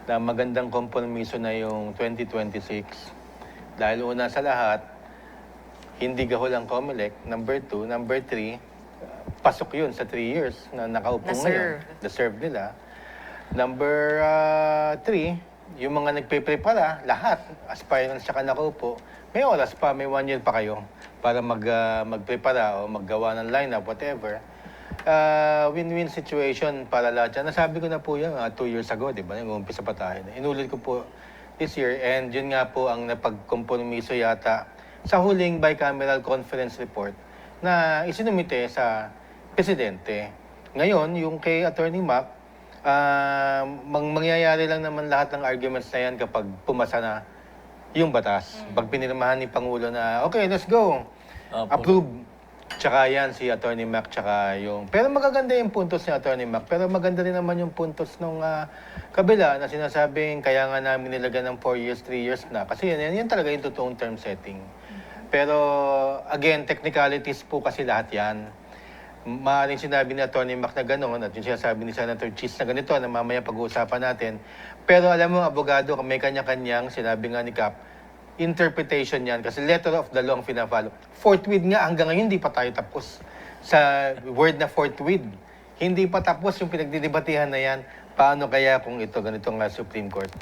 na magandang kompromiso na yung 2026. Dahil una sa lahat, hindi gahol ang COMELEC. Number 2. Number 3, pasok yun sa 3 years na nakaupo ngayon. Na-serve nila. Number 3, yung mga nagpe-prepara, lahat, aspirants tsaka nakaupo, may oras pa, may 1 year pa kayo para magprepara o maggawa ng lineup, whatever. Win-win situation para lahat yan. Nasabi ko na po yan 2 years ago, di ba? Nag-uumpisa pa tayo. Inulit ko po this year and yun nga po ang napagkompromiso yata sa huling bicameral conference report na isinumite sa presidente. Ngayon, yung kay Attorney Mac, mangyayari lang naman lahat ng arguments na yan kapag pumasa na yung batas. Pag pinirmahan ni Pangulo na, okay, let's go. Approve. Tsaka yan si Attorney Mac, tsaka yung... Pero magaganda yung puntos ni Attorney Mac. Pero maganda rin naman yung puntos nung kabila na sinasabing kaya nga namin nilagyan ng 4 years, 3 years na. Kasi yan talaga yung totoong term setting. Pero, again, technicalities po kasi lahat yan. Maaaring sinabi ni Atty. Mac na gano'n at yung sinasabi ni Senator Cheese na ganito na mamaya pag-uusapan natin. Pero alam mo, abogado, may kanya-kanyang, sinabi nga ni Cap, interpretation yan kasi letter of the law ang pinafollow. Forthwith nga, hanggang ngayon hindi pa tayo tapos sa word na forthwith. Hindi pa tapos yung pinagdidebatihan na yan. Paano kaya kung ito, ganito nga Supreme Court?